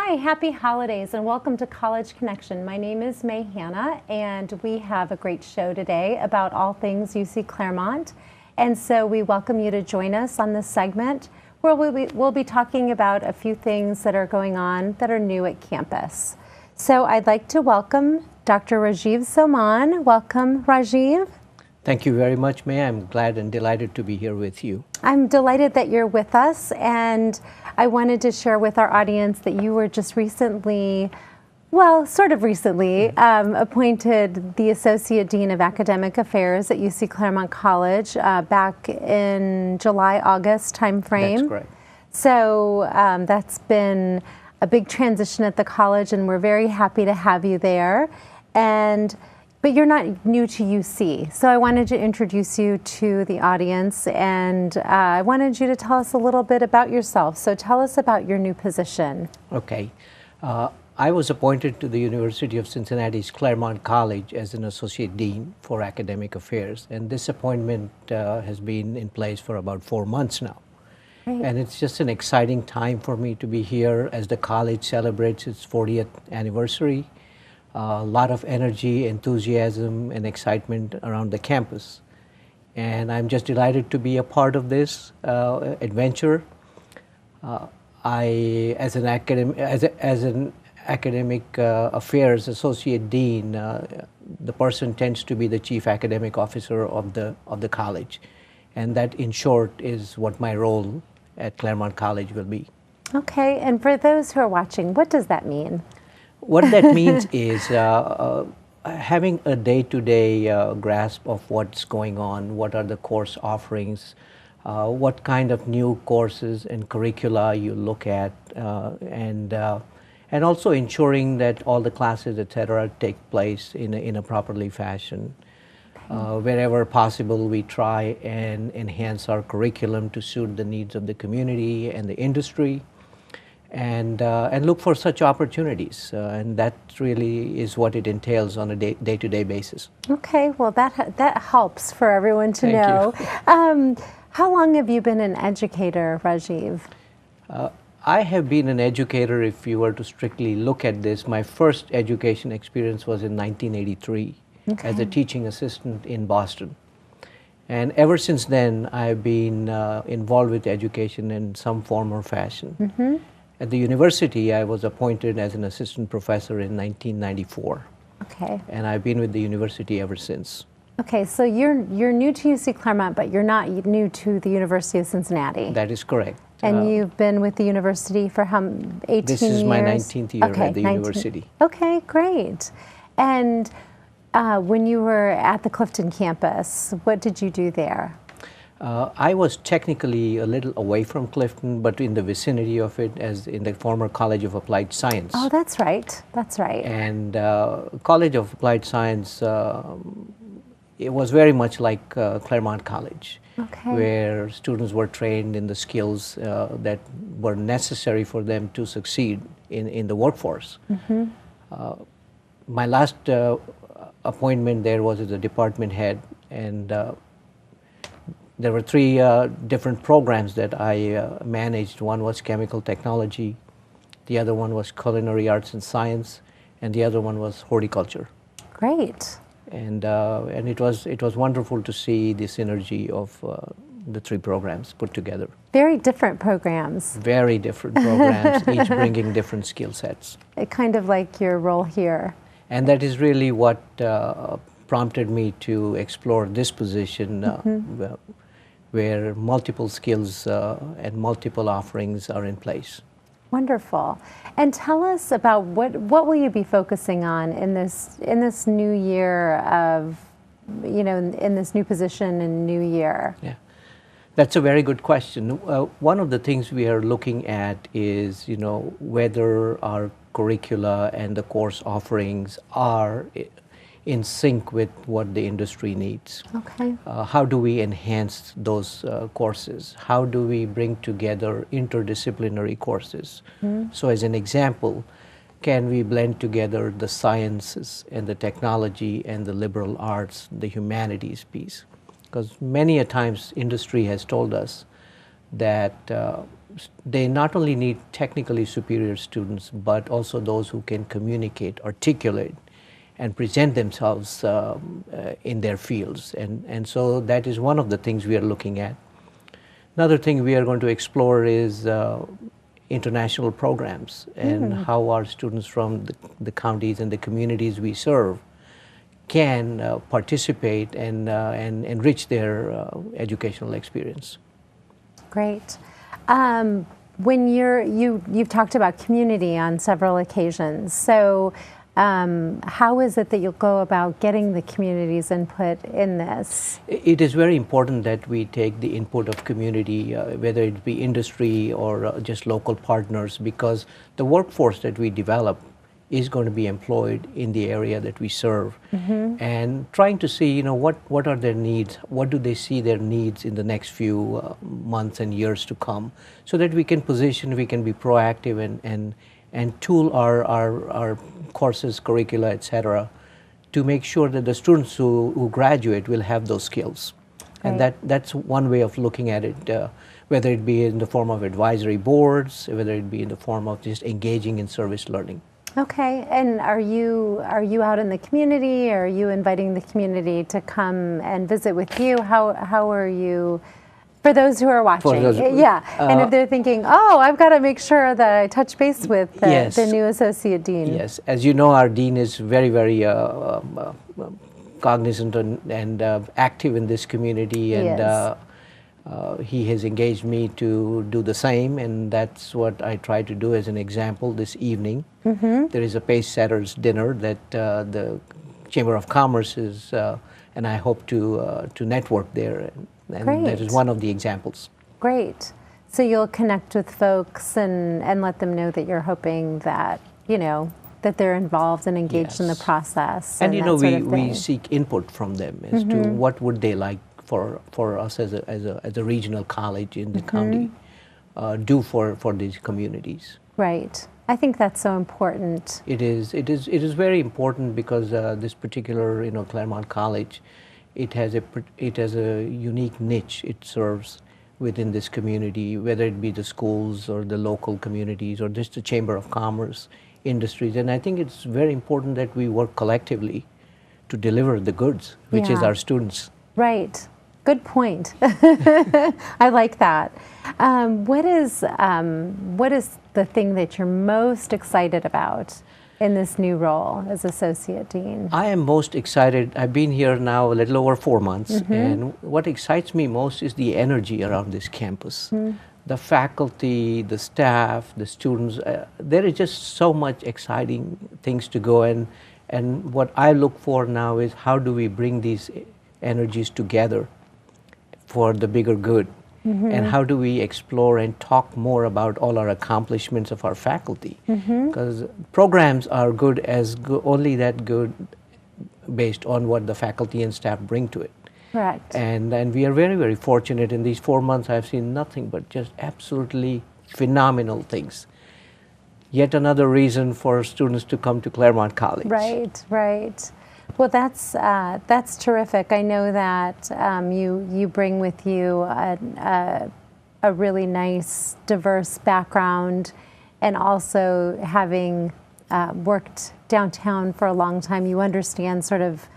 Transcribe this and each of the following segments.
Hi, happy holidays and welcome to College Connection. My name is Mae Hanna and we have a great show today about all things UC Claremont. And so we welcome you to join us on this segment where we'll be talking about a few things that are going on that are new at campus. So I'd like to welcome Dr. Rajiv Soman. Welcome, Rajiv. Thank you very much, Mae. I'm glad and delighted to be here with you. I'm delighted that you're with us, and I wanted to share with our audience that you were just recently, well, sort of recently, appointed the Associate Dean of Academic Affairs at UC Claremont College back in July, August timeframe. That's correct. So that's been a big transition at the college, and we're very happy to have you there. But you're not new to UC, so I wanted to introduce you to the audience, and I wanted you to tell us a little bit about yourself. So tell us about your new position. Okay. I was appointed to the University of Cincinnati's Claremont College as an Associate Dean for Academic Affairs, and this appointment has been in place for about 4 months now. Great. And it's just an exciting time for me to be here as the college celebrates its 40th anniversary. A lot of energy, enthusiasm, and excitement around the campus. And I'm just delighted to be a part of this adventure. As an academic affairs associate dean, the person tends to be the chief academic officer of the college. And that, in short, is what my role at Claremont College will be. Okay, and for those who are watching, what does that mean? What that means is having a day-to-day grasp of what's going on, what are the course offerings, what kind of new courses and curricula you look at, and also ensuring that all the classes, et cetera, take place in a properly fashion. Wherever possible, we try and enhance our curriculum to suit the needs of the community and the industry. And look for such opportunities, and that really is what it entails on a day-to-day basis. Okay, well that helps for everyone to know. How long have you been an educator, Rajiv? I have been an educator, if you were to strictly look at this. My first education experience was in 1983 as a teaching assistant in Boston. And ever since then, I've been involved with education in some form or fashion. Mm-hmm. At the university, I was appointed as an assistant professor in 1994. Okay. And I've been with the university ever since. Okay, so you're new to UC Claremont, but you're not new to the University of Cincinnati. That is correct. And you've been with the university for 18 years? This is my 19th year at the university. Okay, great. And when you were at the Clifton campus, what did you do there? I was technically a little away from Clifton, but in the vicinity of it, as in the former College of Applied Science. Oh, that's right. That's right. And College of Applied Science, it was very much like Claremont College, where students were trained in the skills that were necessary for them to succeed in the workforce. Mm-hmm. My last appointment there was as a department head, and there were 3 different programs that I managed. One was chemical technology, the other one was culinary arts and science, and the other one was horticulture. Great. And it was wonderful to see the synergy of the 3 programs put together. Very different programs. Very different programs, each bringing different skill sets. Kind of like your role here. And that is really what prompted me to explore this position, where multiple skills and multiple offerings are in place. Wonderful. And tell us about what will you be focusing on in this new year of, in this new position and new year? Yeah, that's a very good question. One of the things we are looking at is, whether our curricula and the course offerings are in sync with what the industry needs. Okay. How do we enhance those courses? How do we bring together interdisciplinary courses? Mm-hmm. So as an example, can we blend together the sciences and the technology and the liberal arts, the humanities piece? Because many a times industry has told us that they not only need technically superior students, but also those who can communicate, articulate, and present themselves in their fields. And so that is one of the things we are looking at. Another thing we are going to explore is international programs and how our students from the counties and the communities we serve can participate and enrich their educational experience. Great. When you've talked about community on several occasions, so how is it that you'll go about getting the community's input in this? It is very important that we take the input of community, whether it be industry or just local partners, because the workforce that we develop is going to be employed in the area that we serve. And trying to see, what are their needs, what do they see their needs in the next few months and years to come, so that we can position, we can be proactive and tool our courses, curricula, etc., to make sure that the students who graduate will have those skills. Right. And that's one way of looking at it, whether it be in the form of advisory boards, whether it be in the form of just engaging in service learning. Okay, and are you out in the community, or are you inviting the community to come and visit with you? How are you, for those who are watching? And if they're thinking, oh, I've got to make sure that I touch base with the new associate dean. Yes, as you know, our dean is very, very cognizant and active in this community, and he has engaged me to do the same, and that's what I try to do as an example this evening. There is a pace setters dinner that the Chamber of Commerce is, and I hope to network there, and that is one of the examples. Great. So you'll connect with folks and let them know that you're hoping that, that they're involved and engaged in the process. And we seek input from them as to what would they like for us as a regional college in the county do for these communities. Right. I think that's so important. It is very important because this particular Claremont College, it has a unique niche it serves within this community, whether it be the schools or the local communities or just the Chamber of Commerce, industries. And I think it's very important that we work collectively to deliver the goods, which is our students. Right. Good point. I like that. What is the thing that you're most excited about in this new role as Associate Dean? I am most excited. I've been here now a little over 4 months, and what excites me most is the energy around this campus. The faculty, the staff, the students, there is just so much exciting things to go, and what I look for now is how do we bring these energies together for the bigger good, and how do we explore and talk more about all our accomplishments of our faculty, because programs are good only that good based on what the faculty and staff bring to it. Correct. And we are very, very fortunate. In these 4 months I've seen nothing but just absolutely phenomenal things. Yet another reason for students to come to Claremont College. Right, right. Well, that's terrific. I know that you bring with you a really nice, diverse background, and also having worked downtown for a long time, you understand sort of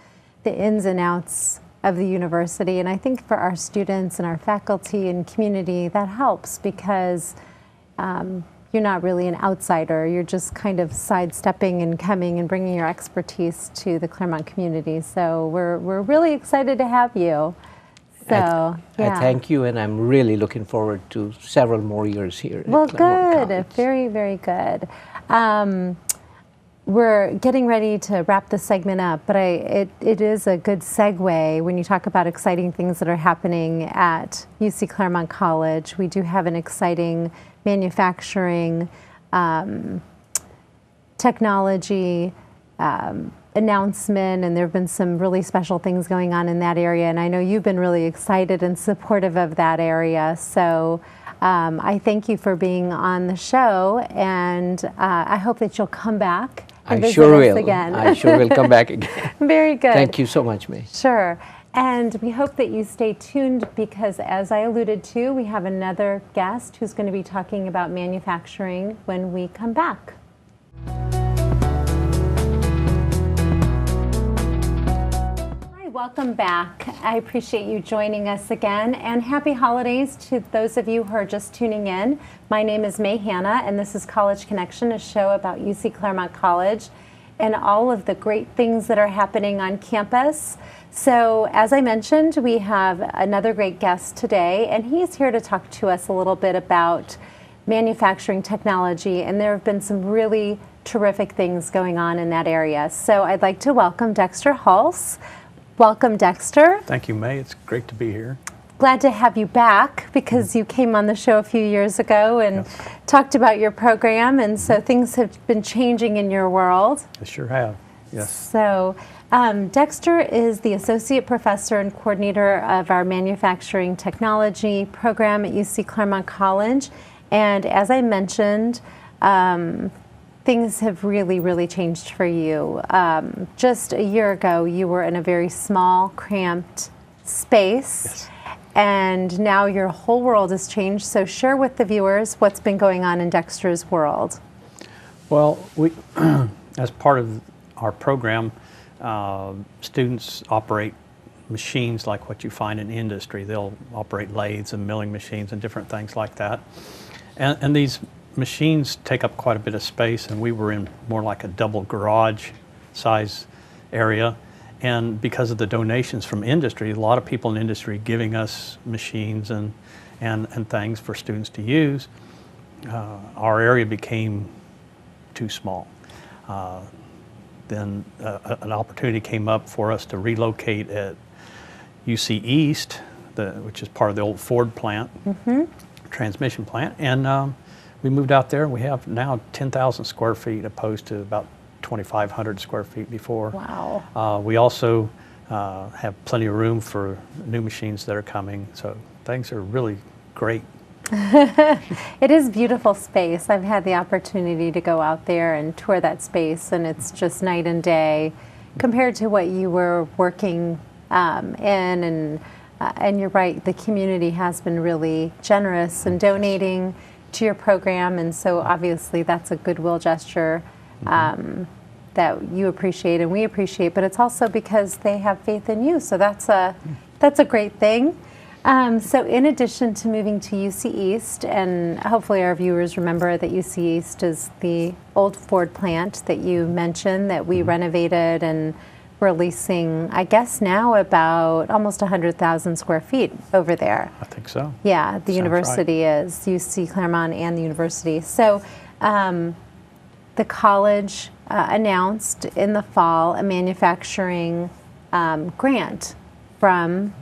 the ins and outs of the university. And I think for our students and our faculty and community, that helps because you're not really an outsider. You're just kind of sidestepping and coming and bringing your expertise to the Claremont community. So we're really excited to have you. So I thank you, and I'm really looking forward to several more years here. Well, at Claremont good. College. Very, very good. We're getting ready to wrap the segment up, but it is a good segue when you talk about exciting things that are happening at UC Claremont College. We do have an exciting manufacturing, technology announcement, and there have been some really special things going on in that area, and I know you've been really excited and supportive of that area. So I thank you for being on the show, and I hope that you'll come back and visit us again. I sure will come back again. Very good. Thank you so much, Mae. Sure. And we hope that you stay tuned because, as I alluded to, we have another guest who's going to be talking about manufacturing when we come back. Hi, welcome back. I appreciate you joining us again, and happy holidays to those of you who are just tuning in. My name is Mae Hanna, and this is College Connection, a show about UC Claremont College and all of the great things that are happening on campus. So, as I mentioned, we have another great guest today, and he's here to talk to us a little bit about manufacturing technology, and there have been some really terrific things going on in that area. So I'd like to welcome Dexter Hulse. Welcome, Dexter. Thank you, Mae. It's great to be here. Glad to have you back because you came on the show a few years ago and talked about your program, and so things have been changing in your world. I sure have, yes. So Dexter is the Associate Professor and Coordinator of our Manufacturing Technology program at UC Claremont College, and as I mentioned, things have really changed for you. Just a year ago, you were in a very small, cramped space. Yes. And now your whole world has changed. So share with the viewers what's been going on in Dexter's world. Well, we, as part of our program, students operate machines like what you find in industry. They'll operate lathes and milling machines and different things like that. And these machines take up quite a bit of space, and we were in more like a double garage size area. And because of the donations from industry, a lot of people in industry giving us machines and things for students to use, our area became too small. Then an opportunity came up for us to relocate at UC East, which is part of the old Ford plant, transmission plant, and we moved out there. We have now 10,000 square feet opposed to about 2,500 square feet before. Wow. We also have plenty of room for new machines that are coming, so things are really great. It is beautiful space. I've had the opportunity to go out there and tour that space, and it's just night and day compared to what you were working in. And you're right, the community has been really generous in donating to your program, and so obviously that's a goodwill gesture that you appreciate and we appreciate, but it's also because they have faith in you, so that's a great thing. So in addition to moving to UC East, and hopefully our viewers remember that UC East is the old Ford plant that you mentioned that we renovated, and we're leasing, I guess now, about almost 100,000 square feet over there. I think so. Yeah, the Sounds university right. is, UC Claremont and the university. So the college announced in the fall a manufacturing grant from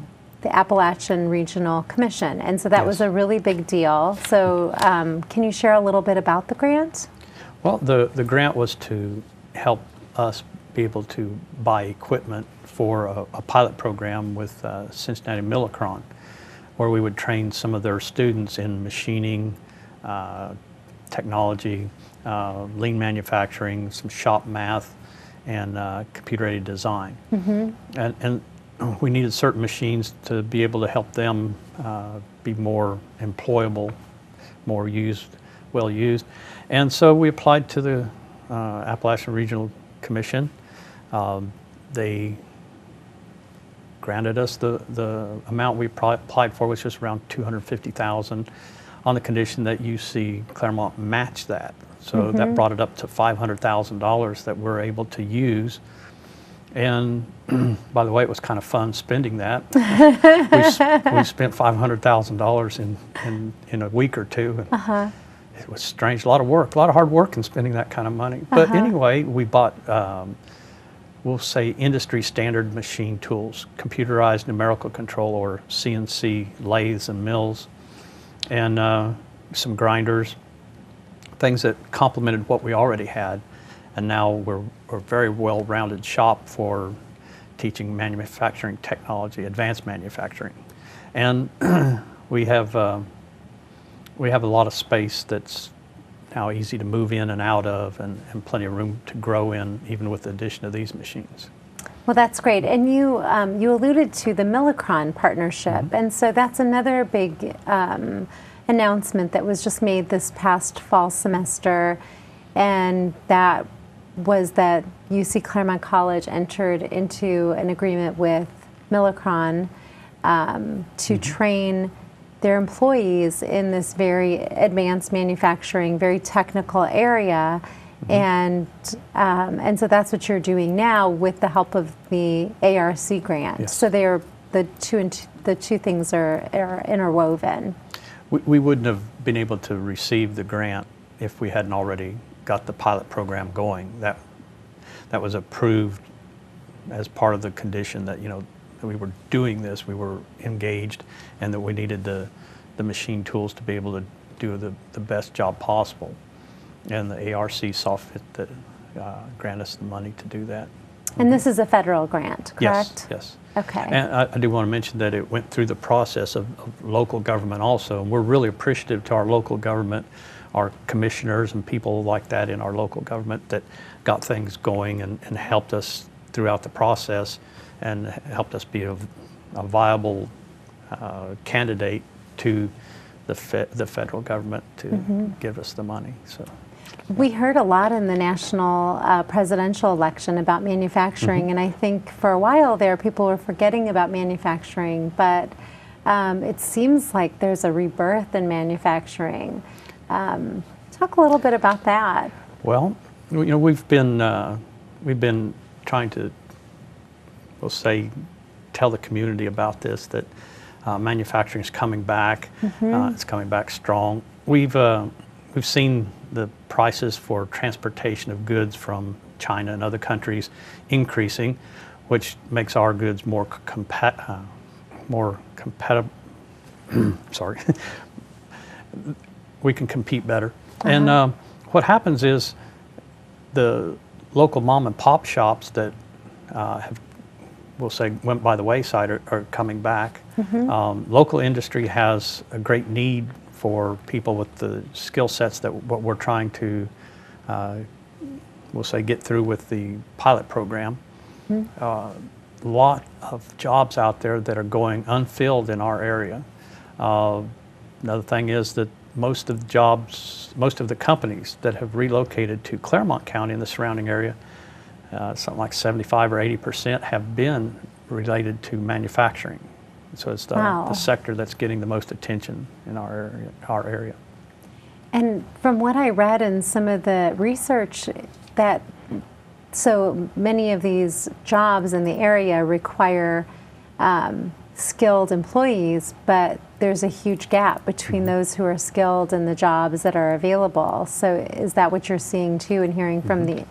the Appalachian Regional Commission, and so that was a really big deal. So can you share a little bit about the grant? Well, the grant was to help us be able to buy equipment for a pilot program with Cincinnati Millicron, where we would train some of their students in machining, technology, lean manufacturing, some shop math, and computer-aided design. And we needed certain machines to be able to help them be more employable, more well used. And so we applied to the Appalachian Regional Commission. They granted us the amount we applied for, which was around $250,000, on the condition that UC Claremont matched that. So that brought it up to $500,000 that we're able to use. And by the way, it was kind of fun spending that. we spent $500,000 in a week or two. And it was strange, a lot of hard work in spending that kind of money. But anyway, we bought, we'll say, industry standard machine tools, computerized numerical control, or CNC lathes and mills, and some grinders, things that complemented what we already had. And now we're a very well-rounded shop for teaching manufacturing technology, advanced manufacturing. And we have a lot of space that's now easy to move in and out of, and plenty of room to grow in, even with the addition of these machines. Well, that's great. And you alluded to the Millicron partnership, and so that's another big announcement that was just made this past fall semester, and that was that UC Claremont College entered into an agreement with Millicron to train their employees in this very advanced manufacturing, very technical area. And so that's what you're doing now with the help of the ARC grant. Yes. So they're the two things are interwoven. We wouldn't have been able to receive the grant if we hadn't already got the pilot program going. That was approved as part of the condition that, you know, that we were doing this, we were engaged, and that we needed the machine tools to be able to do the best job possible. And the ARC saw fit to grant us the money to do that. And this is a federal grant, correct? Yes, yes. Okay. And I do want to mention that it went through the process of local government also. And we're really appreciative to our local government, our commissioners and people like that in our local government that got things going and helped us throughout the process and helped us be a viable candidate to the federal government to give us the money. So. We heard a lot in the national presidential election about manufacturing, and I think for a while there people were forgetting about manufacturing, but it seems like there's a rebirth in manufacturing. Talk a little bit about that. Well, you know, we've been trying to, we'll say, tell the community about this, that manufacturing is coming back. It's coming back strong. We've seen the prices for transportation of goods from China and other countries increasing, which makes our goods more competitive. Sorry, we can compete better. And what happens is the local mom and pop shops that we'll say went by the wayside are coming back. Local industry has a great need for people with the skill sets that what we're trying to, we'll say, get through with the pilot program. A lot of jobs out there that are going unfilled in our area. Another thing is that most of the companies that have relocated to Claremont County and the surrounding area, something like 75 or 80% have been related to manufacturing. So it's the sector that's getting the most attention in our area. And from what I read in some of the research, that so many of these jobs in the area require skilled employees, but there's a huge gap between those who are skilled and the jobs that are available. So is that what you're seeing too and hearing from the...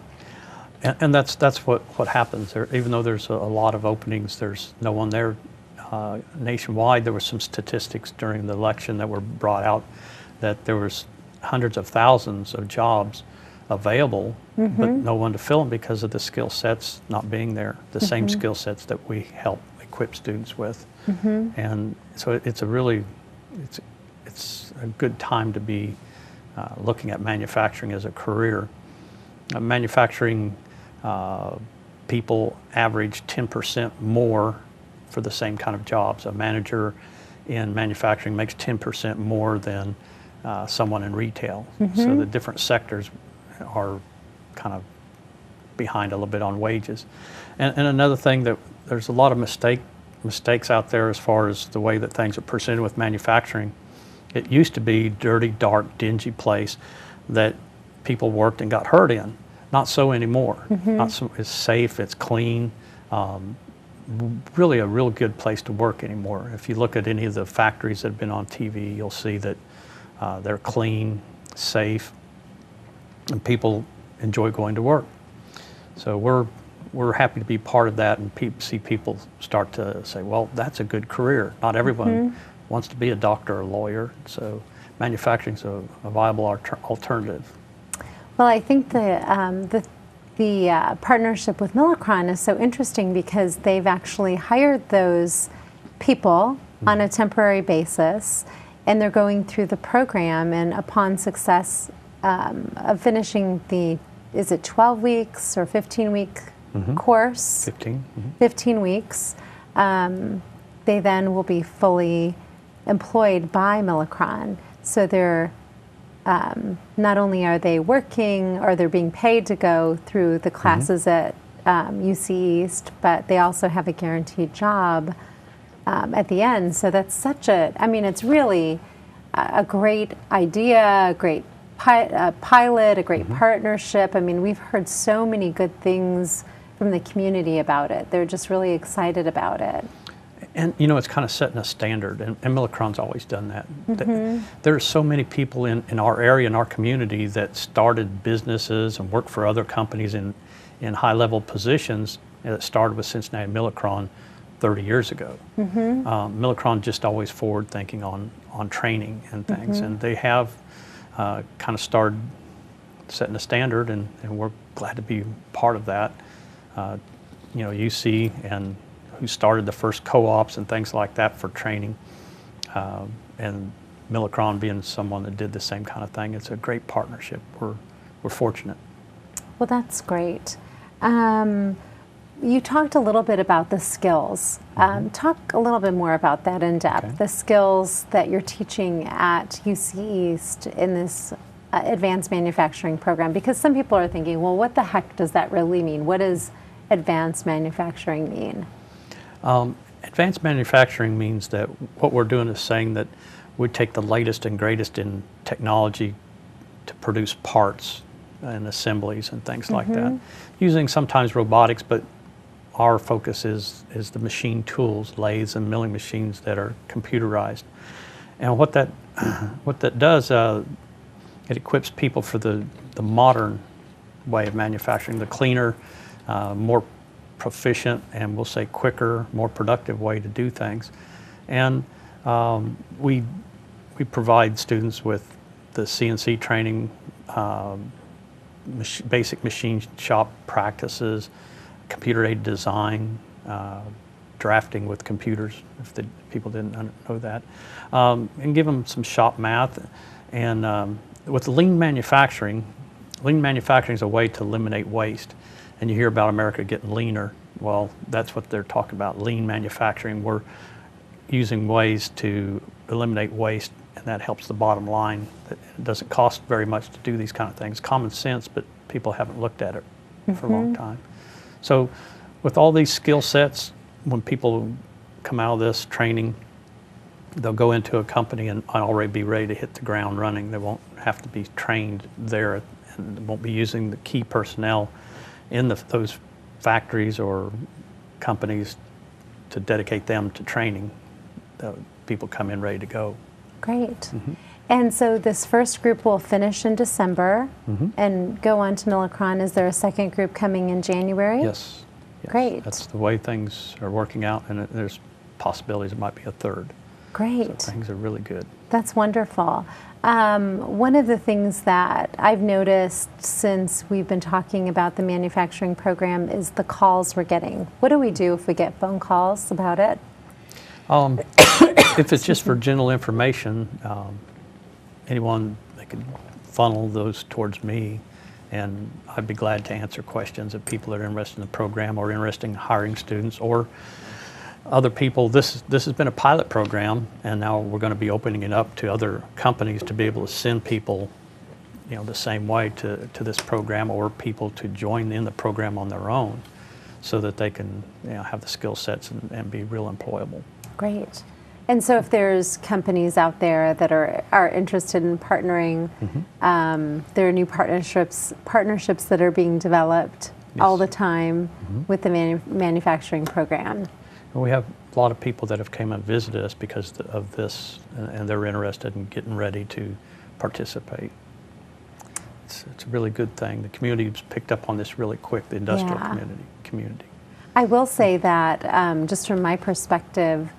And that's what happens. Even though there's a lot of openings, there's no one there. Nationwide, there were some statistics during the election that were brought out that there was hundreds of thousands of jobs available, but no one to fill them because of the skill sets not being there, the same skill sets that we help equip students with. And so it's it's a good time to be looking at manufacturing as a career. Manufacturing people average 10% more for the same kind of jobs. A manager in manufacturing makes 10% more than someone in retail. So the different sectors are kind of behind a little bit on wages. And another thing, that there's a lot of mistakes out there as far as the way that things are presented with manufacturing. It used to be dirty, dark, dingy place that people worked and got hurt in. Not so anymore. Not so, it's safe, it's clean. Really a real good place to work anymore. If you look at any of the factories that have been on TV, you'll see that they're clean, safe, and people enjoy going to work. So we're happy to be part of that and see people start to say, well, that's a good career. Not everyone wants to be a doctor or a lawyer, so manufacturing's a viable alternative. Well, I think the partnership with Millicron is so interesting because they've actually hired those people on a temporary basis, and they're going through the program, and upon success of finishing the, is it 12 weeks or 15-week course. 15. 15 weeks. They then will be fully employed by Millicron. So they're not only are they working or they're being paid to go through the classes at UC East, but they also have a guaranteed job at the end. So that's such a, I mean, it's really a great idea, a great pilot, a great partnership. I mean, we've heard so many good things from the community about it. They're just really excited about it. And you know, it's kind of setting a standard, and Millicron's always done that. There's so many people in our area, in our community, that started businesses and worked for other companies in high-level positions that started with Cincinnati Millicron 30 years ago. Millicron just always forward-thinking on training and things, and they have kind of started setting a standard, and we're glad to be part of that. You know, UC and who started the first co-ops and things like that for training, and Millicron being someone that did the same kind of thing. It's a great partnership. We're fortunate. Well, that's great. You talked a little bit about the skills. Talk a little bit more about that in depth. Okay. The skills that you're teaching at UC East in this advanced manufacturing program, because some people are thinking, well, what the heck does that really mean? What does advanced manufacturing mean? Advanced manufacturing means that what we're doing is saying that we take the latest and greatest in technology to produce parts and assemblies and things like that, using sometimes robotics, but our focus is the machine tools, lathes and milling machines that are computerized. And what that does, it equips people for the modern way of manufacturing, the cleaner, more proficient, and we'll say quicker, more productive way to do things. And we provide students with the CNC training, basic machine shop practices, computer-aided design, drafting with computers, if the people didn't know that, and give them some shop math. And with lean manufacturing is a way to eliminate waste. And you hear about America getting leaner. Well, that's what they're talking about, lean manufacturing. We're using ways to eliminate waste, and that helps the bottom line. It doesn't cost very much to do these kind of things. Common sense, but people haven't looked at it for a long time. So with all these skill sets, when people come out of this training, they'll go into a company and already be ready to hit the ground running. They won't have to be trained there, and won't be using the key personnel in those factories or companies to dedicate them to training. The people come in ready to go. Great. And so this first group will finish in December and go on to Millicron. Is there a second group coming in January? Yes. Great. That's the way things are working out, and there's possibilities it might be a third. Great. So things are really good. That's wonderful. One of the things that I've noticed since we've been talking about the manufacturing program is the calls we're getting. What do we do if we get phone calls about it? If it's just for general information, anyone, they could funnel those towards me, and I'd be glad to answer questions of people that are interested in the program or interested in hiring students or other people. This has been a pilot program, and now we're going to be opening it up to other companies to be able to send people, you know, the same way to this program, or people to join in the program on their own, so that they can, you know, have the skill sets and be real employable. Great. And so if there's companies out there that are interested in partnering, there are new partnerships that are being developed all the time with the manufacturing program. And we have a lot of people that have came and visited us because of this, and they're interested in getting ready to participate. It's a really good thing. The community's picked up on this really quick, the industrial community. I will say that just from my perspective,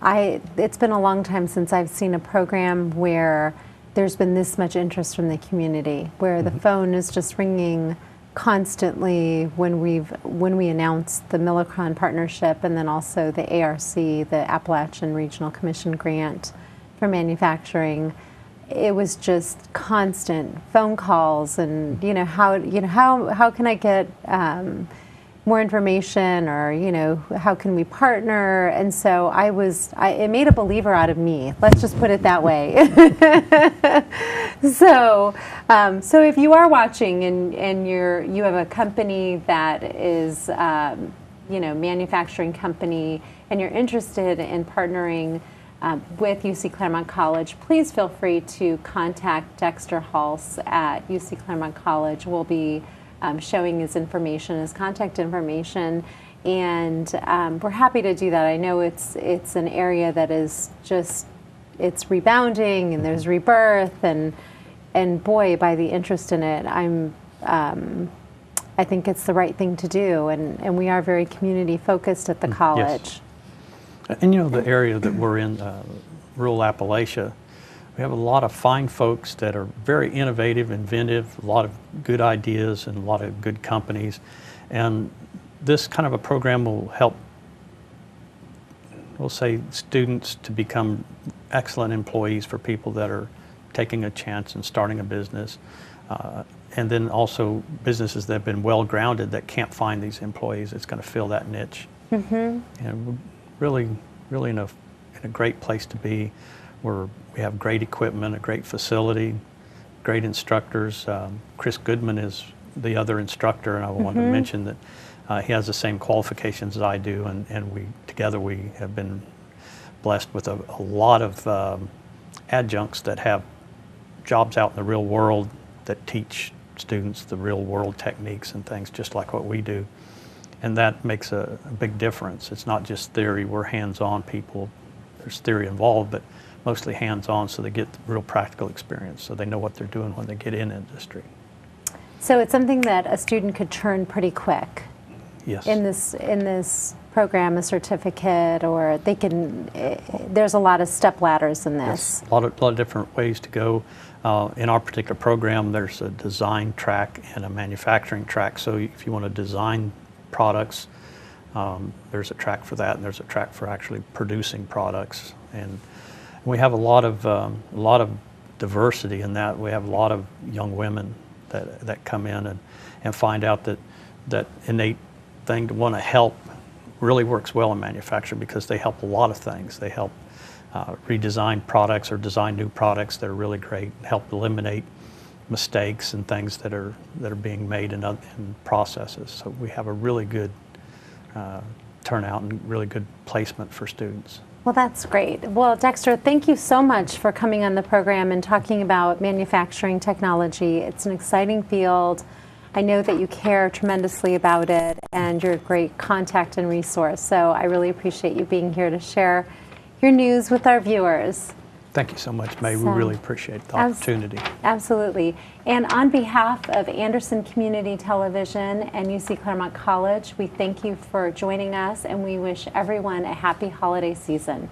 it's been a long time since I've seen a program where there's been this much interest from the community, where the phone is just ringing constantly when we announced the Millicron partnership, and then also the ARC, the Appalachian Regional Commission grant for manufacturing. It was just constant phone calls, and how can I get more information, or how can we partner? And so it made a believer out of me. Let's just put it that way. So if you are watching and you have a company that is manufacturing company, and you're interested in partnering with UC Claremont College, please feel free to contact Dexter Hulse at UC Claremont College. We'll be showing his contact information, and we're happy to do that. I know it's an area that is it's rebounding, and there's rebirth, and boy, by the interest in it, I think it's the right thing to do, and we are very community focused at the college. Yes. And the area that we're in, rural Appalachia, we have a lot of fine folks that are very innovative, inventive, a lot of good ideas, and a lot of good companies. And this kind of a program will help, we'll say, students to become excellent employees for people that are taking a chance and starting a business. And then also businesses that have been well grounded that can't find these employees. It's going to fill that niche. Mm-hmm. And we're really in a great place to be, where we have great equipment, a great facility, great instructors. Chris Goodman is the other instructor, and I want to mention that he has the same qualifications as I do, and we have been blessed with a lot of adjuncts that have jobs out in the real world that teach students the real world techniques and things just like what we do. And that makes a big difference. It's not just theory. We're hands-on people. There's theory involved, but mostly hands-on, so they get the real practical experience, so they know what they're doing when they get in industry. So it's something that a student could turn pretty quick. Yes. In this program, a certificate, or they can. There's a lot of step ladders in this. Yes, a lot of different ways to go. In our particular program, there's a design track and a manufacturing track. So if you want to design products, there's a track for that, and there's a track for actually producing products. And we have a lot of diversity in that. We have a lot of young women that come in and find out that innate thing to want to help really works well in manufacturing, because they help a lot of things. They help redesign products or design new products that are really great, help eliminate mistakes and things that are being made in processes. So we have a really good turnout and really good placement for students. Well, that's great. Well, Dexter, thank you so much for coming on the program and talking about manufacturing technology. It's an exciting field. I know that you care tremendously about it, and you're a great contact and resource. So I really appreciate you being here to share your news with our viewers. Thank you so much, Mae. We really appreciate the opportunity. Absolutely. And on behalf of Anderson Community Television and UC Claremont College, we thank you for joining us, and we wish everyone a happy holiday season.